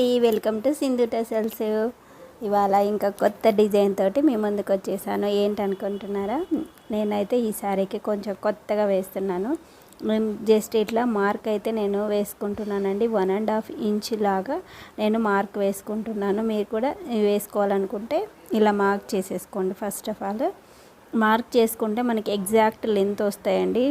అండి, welcome to Sindhu tassels. ఇవాళ ఇంకా కొత్త డిజైన్ తోటి మీ ముందుకు వచ్చేసాను. ఏంటనుకుంటున్నారా? నేనైతే ఈ సారీకి కొంచెం కొత్తగా వేస్తున్నాను. జస్ట్ ఇట్లా మార్క్ అయితే నేను వేసుకుంటున్నానండి. 1.5 ఇంచ్ లాగా నేను మార్క్ వేసుకుంటున్నాను. మీరు కూడా వేసుకోవాలనుకుంటే ఇలా మార్క్ చేసేసుకోండి. ఫస్ట్ ఆఫ్ ఆల్ మార్క్ చేసుకుంటే మనకి ఎగ్జాక్ట్ లెంత్ వస్తాయండి.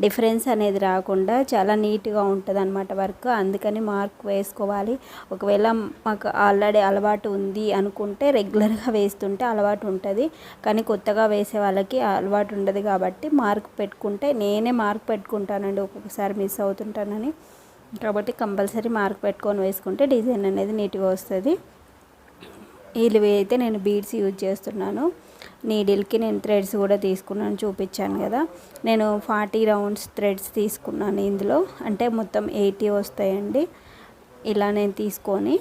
డిఫరెన్స్ అనేది రాకుండా చాలా నీట్గా ఉంటుంది అన్నమాట వర్క్. అందుకని మార్క్ వేసుకోవాలి. ఒకవేళ మాకు ఆల్రెడీ అలవాటు ఉంది అనుకుంటే రెగ్యులర్గా వేస్తుంటే అలవాటు ఉంటుంది. కానీ కొత్తగా వేసే వాళ్ళకి అలవాటు ఉండదు కాబట్టి మార్క్ పెట్టుకుంటే, నేనే మార్క్ పెట్టుకుంటానండి, ఒక్కొక్కసారి మిస్ అవుతుంటానని. కాబట్టి కంపల్సరీ మార్క్ పెట్టుకొని వేసుకుంటే డిజైన్ అనేది నీట్గా వస్తుంది. ఇవి అయితే నేను బీడ్స్ యూజ్ చేస్తున్నాను. నీడిల్కి నేను థ్రెడ్స్ కూడా తీసుకున్నాను, చూపించాను కదా. నేను 40 రౌండ్స్ థ్రెడ్స్ తీసుకున్నాను ఇందులో. అంటే మొత్తం 80 వస్తాయండి. ఇలా నేను తీసుకొని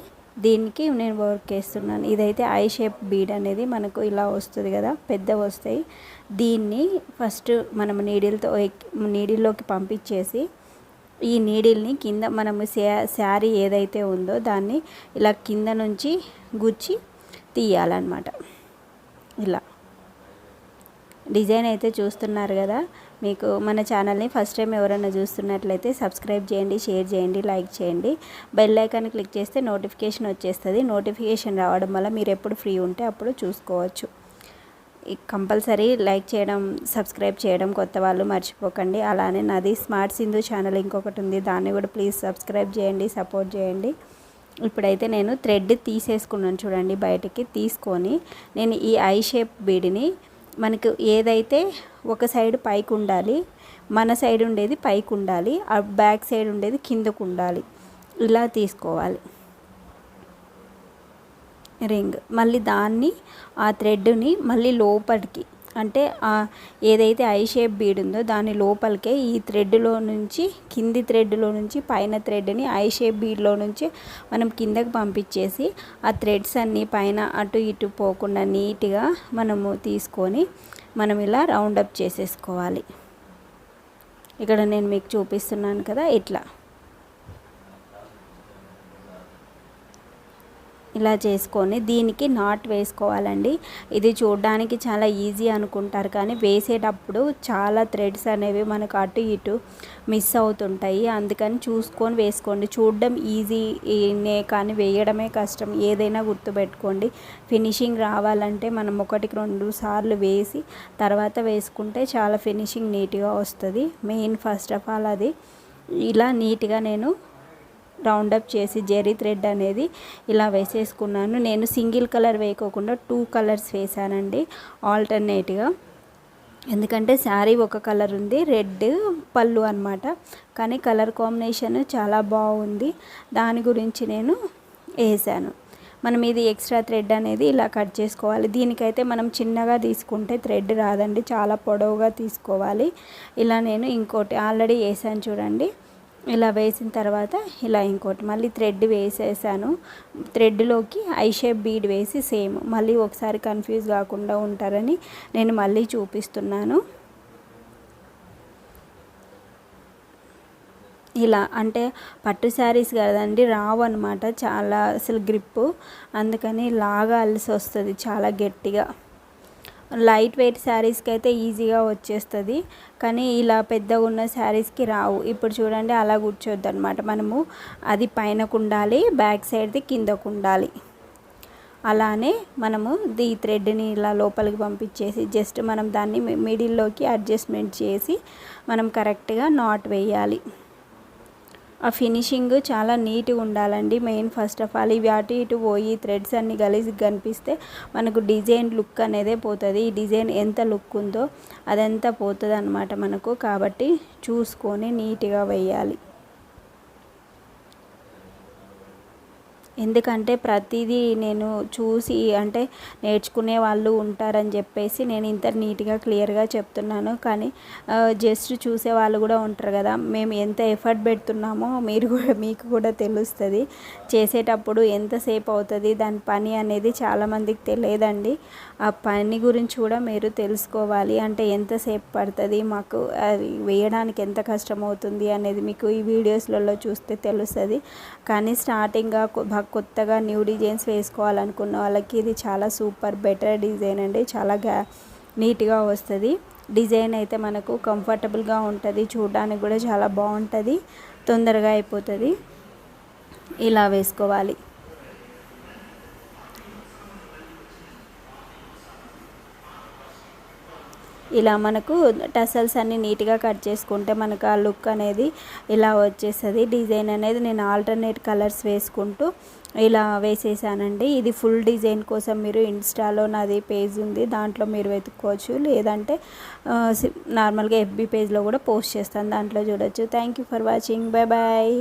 దీనికి నేను వర్క్ వేస్తున్నాను. ఇదైతే ఐ షేప్ బీడ్ అనేది మనకు ఇలా వస్తుంది కదా, పెద్ద వస్తాయి. దీన్ని ఫస్ట్ మనం నీడిల్లోకి పంపించేసి ఈ నీడిల్ని కింద మనము శారీ ఏదైతే ఉందో దాన్ని ఇలా కింద నుంచి గుచ్చి తీయాలన్నమాట. ఇలా డిజైన్ అయితే చూస్తున్నారు కదా. మీకు మన ఛానల్ని ఫస్ట్ టైం ఎవరైనా చూస్తున్నట్లయితే సబ్స్క్రైబ్ చేయండి, షేర్ చేయండి, లైక్ చేయండి. బెల్ ఐకాన్ క్లిక్ చేస్తే నోటిఫికేషన్ వచ్చేస్తుంది. నోటిఫికేషన్ రావడం వల్ల మీరు ఎప్పుడు ఫ్రీ ఉంటే అప్పుడు చూసుకోవచ్చు. కంపల్సరీ లైక్ చేయడం, సబ్స్క్రైబ్ చేయడం కొత్త వాళ్ళు మర్చిపోకండి. అలానే నాది స్మార్ట్ సింధు ఛానల్ ఇంకొకటి ఉంది, దాన్ని కూడా ప్లీజ్ సబ్స్క్రైబ్ చేయండి, సపోర్ట్ చేయండి. ఇప్పుడైతే నేను థ్రెడ్ తీసేసుకున్నాను చూడండి. బయటికి తీసుకొని నేను ఈ ఐ షేప్ బీడిని, మనకు ఏదైతే ఒక సైడ్ పైకి ఉండాలి, మన సైడ్ ఉండేది పైకి ఉండాలి, ఆ బ్యాక్ సైడ్ ఉండేది కిందకు ఉండాలి, ఇలా తీసుకోవాలి రింగ్. మళ్ళీ దాన్ని ఆ థ్రెడ్ని మళ్ళీ లోపలికి, అంటే ఏదైతే ఐ షేప్ బీడ్ ఉందో దాని లోపలికే ఈ థ్రెడ్లో నుంచి, కింది థ్రెడ్లో నుంచి పైన థ్రెడ్ని ఐ షేప్ బీడ్లో నుంచి మనం కిందకి పంపించేసి ఆ థ్రెడ్స్ అన్నీ పైన అటు ఇటు పోకుండా నీట్గా మనము తీసుకొని మనం ఇలా రౌండప్ చేసేసుకోవాలి. ఇక్కడ నేను మీకు చూపిస్తున్నాను కదా, ఇట్లా ఇలా చేసుకొని దీనికి నాట్ వేసుకోవాలండి. ఇది చూడడానికి చాలా ఈజీ అనుకుంటారు, కానీ వేసేటప్పుడు చాలా థ్రెడ్స్ అనేవి మనకు అటు ఇటు మిస్ అవుతుంటాయి. అందుకని చూసుకొని వేసుకోండి. చూడడం ఈజీనే కానీ వేయడమే కష్టం. ఏదైనా గుర్తుపెట్టుకోండి. ఫినిషింగ్ రావాలంటే మనం 1-2 సార్లు వేసి తర్వాత వేసుకుంటే చాలా ఫినిషింగ్ నీట్గా వస్తుంది. మెయిన్ ఫస్ట్ ఆఫ్ ఆల్ అది. ఇలా నీట్గా నేను రౌండప్ చేసి జెరీ థ్రెడ్ అనేది ఇలా వేసేసుకున్నాను. నేను సింగిల్ కలర్ వేయకోకుండా 2 కలర్స్ వేసానండి ఆల్టర్నేట్గా. ఎందుకంటే శారీ ఒక కలర్ ఉంది, రెడ్ పళ్ళు అన్నమాట, కానీ కలర్ కాంబినేషన్ చాలా బాగుంది. దాని గురించి నేను వేసాను. మనం ఇది ఎక్స్ట్రా థ్రెడ్ అనేది ఇలా కట్ చేసుకోవాలి. దీనికైతే మనం చిన్నగా తీసుకుంటే థ్రెడ్ రాదండి, చాలా పొడవుగా తీసుకోవాలి. ఇలా నేను ఇంకోటి ఆల్రెడీ వేసాను చూడండి. ఇలా వేసిన తర్వాత ఇలా ఇంకోటి మళ్ళీ థ్రెడ్ వేసేసాను. థ్రెడ్లోకి ఐ షేప్ బీడ్ వేసి సేమ్ మళ్ళీ ఒకసారి కన్ఫ్యూజ్ కాకుండా ఉంటారని నేను మళ్ళీ చూపిస్తున్నాను. ఇలా అంటే పట్టు శారీస్ కదండి, రావు అనమాట చాలా, అసలు గ్రిప్పు, అందుకని లాగాల్సి వస్తుంది చాలా గట్టిగా. లైట్ వెయిట్ శారీస్కి అయితే ఈజీగా వచ్చేస్తుంది, కానీ ఇలా పెద్దగా ఉన్న శారీస్కి రావు. ఇప్పుడు చూడండి, అలా కూర్చోద్దు అనమాట. మనము అది పైనకు ఉండాలి, బ్యాక్ సైడ్ది కిందకు ఉండాలి. అలానే మనము ఈ థ్రెడ్ని ఇలా లోపలికి పంపించేసి జస్ట్ మనం దాన్ని మిడిల్లోకి అడ్జస్ట్మెంట్ చేసి మనం కరెక్ట్గా నాట్ వేయాలి. ఆ ఫినిషింగ్ చాలా నీట్గా ఉండాలండి. మెయిన్ ఫస్ట్ ఆఫ్ ఆల్ ఇవి అటు ఇటు పోయి థ్రెడ్స్ అన్నీ గలీజ్గా కనిపిస్తే మనకు డిజైన్ లుక్ అనేదే పోతుంది. ఈ డిజైన్ ఎంత లుక్ ఉందో అదంతా పోతుంది అన్నమాట మనకు. కాబట్టి చూసుకొని నీట్గా వేయాలి. ఎందుకంటే ప్రతిదీ నేను చూసి, అంటే నేర్చుకునే వాళ్ళు ఉంటారని చెప్పేసి నేను ఇంత నీట్గా క్లియర్గా చెప్తున్నాను. కానీ జస్ట్ చూసే వాళ్ళు కూడా ఉంటారు కదా, మేము ఎంత ఎఫర్ట్ పెడుతున్నామో మీకు కూడా తెలుస్తుంది. చేసేటప్పుడు ఎంతసేపు అవుతుంది దాని పని అనేది చాలామందికి తెలియదండి. ఆ పని గురించి కూడా మీరు తెలుసుకోవాలి. అంటే ఎంతసేపు పడుతుంది మాకు, అది వేయడానికి ఎంత కష్టమవుతుంది అనేది మీకు ఈ వీడియోస్లలో చూస్తే తెలుస్తుంది. కానీ స్టార్టింగ్గా కొత్తగా న్యూ డిజైన్స్ వేసుకోవాలనుకున్న వాళ్ళకి ఇది చాలా సూపర్ బెటర్ డిజైన్ అండి. చాలా నీట్గా వస్తుంది. డిజైన్ అయితే మనకు కంఫర్టబుల్గా ఉంటుంది, చూడడానికి కూడా చాలా బాగుంటుంది, తొందరగా అయిపోతుంది. ఇలా వేసుకోవాలి. ఇలా మనకు టసల్స్ అన్నీ నీట్గా కట్ చేసుకుంటే మనకు ఆ లుక్ అనేది ఇలా వచ్చేస్తుంది. డిజైన్ అనేది నేను ఆల్టర్నేట్ కలర్స్ వేసుకుంటూ ఇలా వేసేసానండి. ఇది ఫుల్ డిజైన్ కోసం మీరు ఇన్స్టాలో నాది పేజ్ ఉంది, దాంట్లో మీరు వెతుక్కోవచ్చు. లేదంటే నార్మల్గా FB పేజ్లో కూడా పోస్ట్ చేస్తాను, దాంట్లో చూడొచ్చు. Thank you for watching. Bye bye.